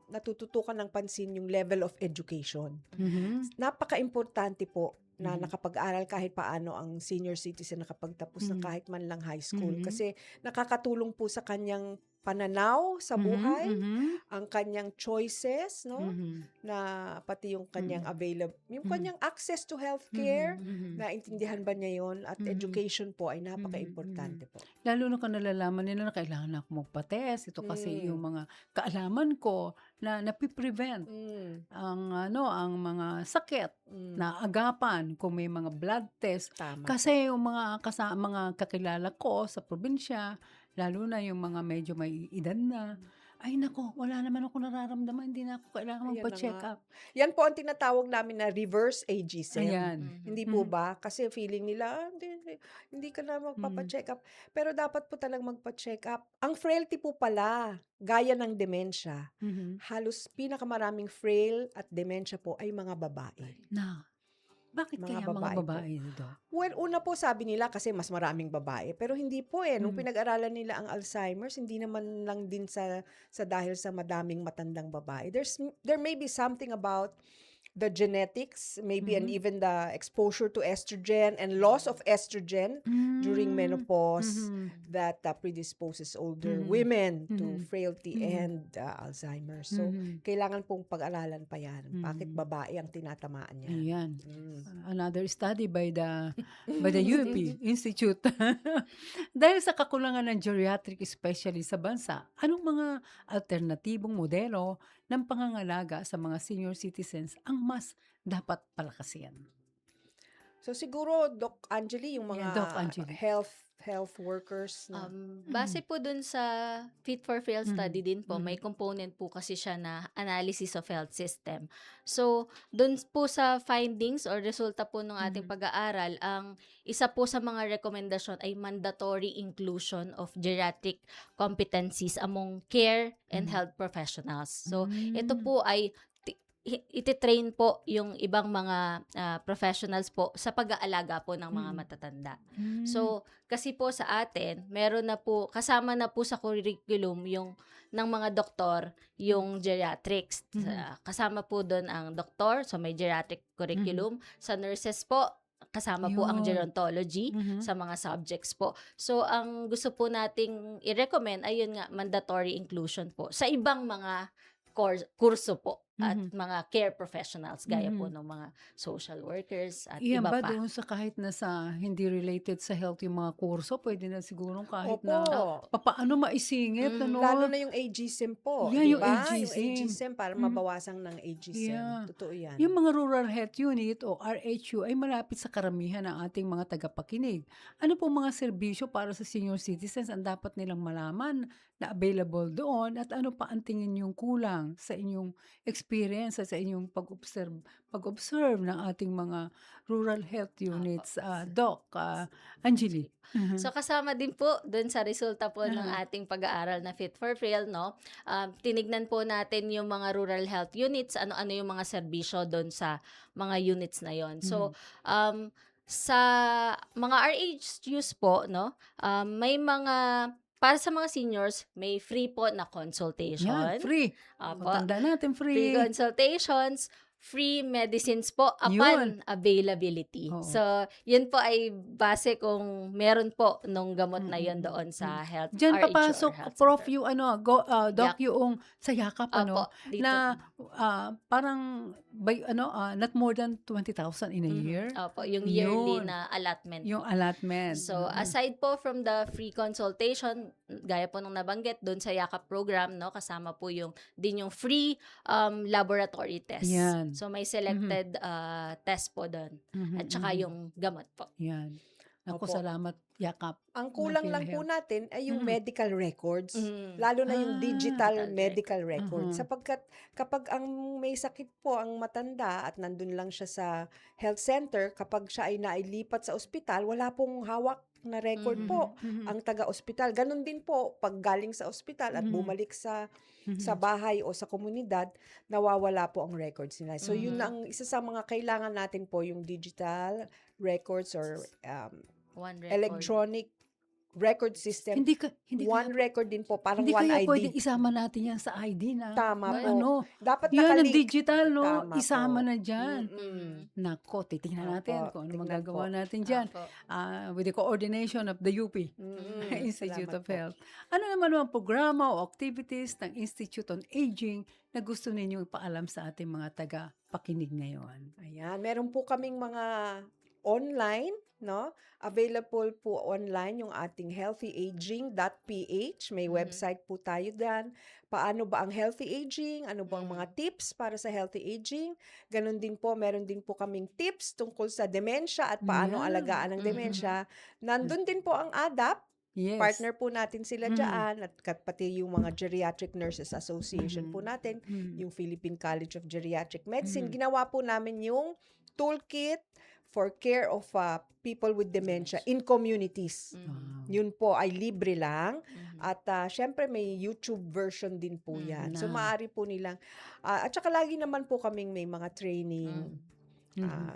natututukan ng pansin yung level of education. Mhm. Napaka-importante po na nakapag-aral kahit paano ang senior citizen nakapagtapos ng kahit man lang high school. Kasi nakakatulong po sa kanyang pananaw sa buhay, ang kanyang choices, no? Na pati yung kanyang yung kanyang access to healthcare, naintindihan ba niya yon? At education po ay napaka-importante po. Lalo na kung nalalaman nila na kailangan na ako magpa-test. Ito kasi yung mga kaalaman ko na napiprevent ang mga sakit na agapan kung may mga blood test. Tama. Kasi yung mga kakilala ko sa probinsya, lalo na yung mga medyo may edad na, ay nako, wala naman ako nararamdaman, hindi na ako kailangan Ayan magpa-check na nga. up. Yan po ang tinatawag namin na reverse ageism. Ayan. Hindi po ba? Kasi feeling nila, hindi ka na magpapacheck up. Pero dapat po talagang magpa-check up. Ang frailty po pala, gaya ng demensya, halos pinakamaraming frail at demensya po ay mga babae. Bakit Mga kaya mga babae po. babae dito? Well, una po sabi nila kasi mas maraming babae. Pero hindi po Nung pinag-aralan nila ang Alzheimer's, hindi naman lang din sa dahil sa madaming matandang babae. There may be something about the genetics, maybe, and Mhm. even the exposure to estrogen and loss of estrogen during Mm. menopause Mhm. that predisposes older Mhm. women to Mhm. frailty Mhm. and Alzheimer's. So, Mhm. kailangan pong pag-aralan pa yan. Bakit Mhm. babae ang tinatamaan niya? Ayan. Mm. Another study by the UP Institute. Dahil sa kakulangan ng geriatric specialist sa bansa, anong mga alternatibong modelo ng pangangalaga sa mga senior citizens ang mas dapat palakasin? So, siguro, Doc Angeli, yung Yeah, mga Doc Angeli. health workers na Base po dun sa Fit for Frail study Mhm. din po, Mhm. may component po kasi siya na analysis of health system. So, dun po sa findings or resulta po ng ating pag-aaral, ang isa po sa mga rekomendasyon ay mandatory inclusion of geriatric competencies among care and health professionals. So, ito po ay ititrain po yung ibang mga professionals po sa pag-aalaga po ng mga matatanda. So, kasi po sa atin, meron na po, kasama na po sa curriculum yung ng mga doktor, yung geriatrics. Kasama po doon ang doktor, so may geriatric curriculum. Sa nurses po, kasama po ang Yun. gerontology sa mga subjects po. So, ang gusto po nating i-recommend ay yun nga, mandatory inclusion po sa ibang mga kurso po at mga care professionals gaya po ng mga social workers at Iyan iba ba pa. doon sa kahit na sa hindi related sa health yung mga kurso, pwede na siguro kahit na Opo. papaano maisingit, ano? Lalo na yung ageism po, Yeah, di yung ba? ageism. Yung ageism para mabawasan ng ageism. Yeah. Totoo yan. Yung mga rural health unit o RHU ay malapit sa karamihan ng ating mga tagapakinig. Ano po mga serbisyo para sa senior citizens ang dapat nilang malaman na available doon at ano pa ang tingin yung kulang sa inyong experience at sa inyong pag-observe ng ating mga rural health units, Doc, Angeli? So kasama din po doon sa resulta po ng ating pag-aaral na Fit for Frail, no? Tinignan po natin yung mga rural health units, ano-ano yung mga serbisyo doon sa mga units na yon. So sa mga RHUs po, no? May mga para sa mga seniors, may free po na consultation. Yan, free. Opo. Matanda natin, Free free. consultations, free medicines po Yun. upon availability. Oo. So, yun po ay base kung meron po nung gamot na yun doon sa health Diyan RHU or papasok, health Prof, center. yung Doc, yung sa yakap, Opo, dito. na parang not more than 20,000 in a year. Opo, yung yearly Yun. na allotment. Yung allotment. So, aside po from the free consultation, gaya po nung nabanggit doon sa yakap program, no, kasama po yung free laboratory test. Yan. So, may selected test po doon. At saka yung gamot po. Yan. Ako, Opo. salamat, yakap. Ang kulang lang po PhilHealth. natin ay yung medical records, Mm. lalo na yung digital Digital medical records. Sapagkat kapag ang may sakit po ang matanda at nandun lang siya sa health center, kapag siya ay nailipat sa ospital, wala pong hawak na record po ang taga-ospital. Ganon din po pag galing sa ospital at bumalik sa bahay o sa komunidad, nawawala po ang records nila. So yun ang isa sa mga kailangan natin po, yung digital records or One record. electronic record system. Hindi One record din po, parang Hindi one kaya ID. pwedeng isama natin yan sa ID na. Tama po. Ano, Dapat yan ang nakalink. digital, no? Tama Isama po. na dyan. Nako, titingnan Opo, natin kung ano tingnan magagawa po. natin dyan. Opo. With the coordination of the UP, Institute Salamat of po. Health. Ano naman ang programa o activities ng Institute on Aging na gusto ninyong ipaalam sa ating mga taga-pakinig ngayon? Ayan, meron po kaming mga online, no? Available po online yung ating healthyaging.ph. May website po tayo dyan. Paano ba ang healthy aging? Ano ba ang mga tips para sa healthy aging? Ganon din po, meron din po kaming tips tungkol sa dementia at paano Yeah. alagaan ang dementia. Nandun din po ang ADAP. Yes. Partner po natin sila dyan at pati yung mga Geriatric Nurses Association po natin, yung Philippine College of Geriatric Medicine. Ginawa po namin yung toolkit for care of people with dementia in communities. Yun po ay libre lang. At syempre may YouTube version din po yan. So maaari po nilang, at saka lagi naman po kaming may mga training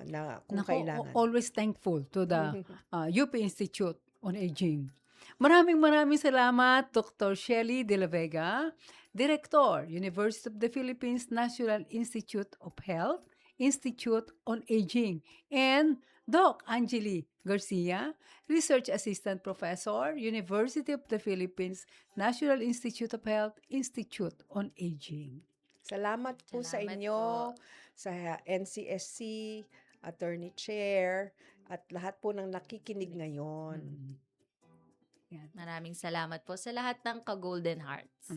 na kung Nako, kailangan. always thankful to the UP Institute on Aging. Maraming salamat, Dr. Shelly De La Vega, Director, University of the Philippines National Institute of Health, Institute on Aging, and Doc Angeli Garcia, Research Assistant Professor, University of the Philippines, National Institute of Health, Institute on Aging. Salamat po sa Salamat inyo, po. sa NCSC, Attorney Chair, at lahat po ng nakikinig ngayon. Yan. Maraming salamat po sa lahat ng ka-Golden Hearts.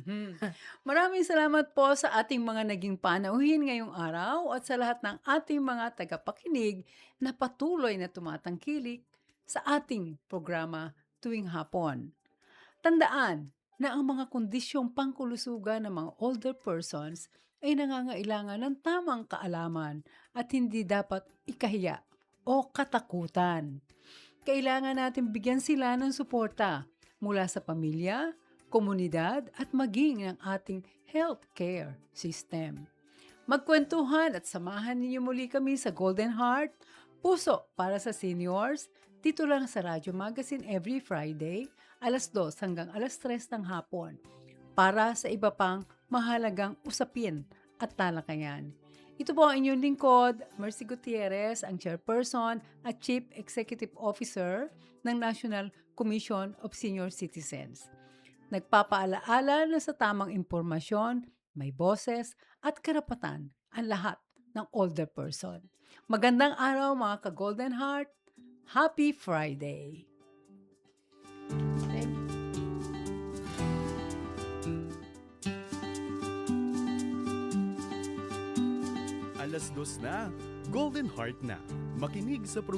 Maraming salamat po sa ating mga naging panauhin ngayong araw at sa lahat ng ating mga tagapakinig na patuloy na tumatangkilik sa ating programa tuwing hapon. Tandaan na ang mga kondisyong pangkulusugan ng mga older persons ay nangangailangan ng tamang kaalaman at hindi dapat ikahiya o katakutan. Kailangan natin bigyan sila ng suporta mula sa pamilya, komunidad at maging ng ating healthcare system. Magkwentuhan at samahan ninyo muli kami sa Golden Heart, Puso para sa Seniors, dito lang sa Radyo Magazine every Friday, alas 2 hanggang alas 3 ng hapon, para sa iba pang mahalagang usapin at talakayan. Ito po ang inyong lingkod, Mercy Gutierrez, ang Chairperson at Chief Executive Officer ng National Commission of Senior Citizens. Nagpapaalaala na sa tamang impormasyon, may boses at karapatan ang lahat ng older person. Magandang araw mga ka-Golden Heart. Happy Friday! Alas 2 na, Golden Heart na. Makinig sa programa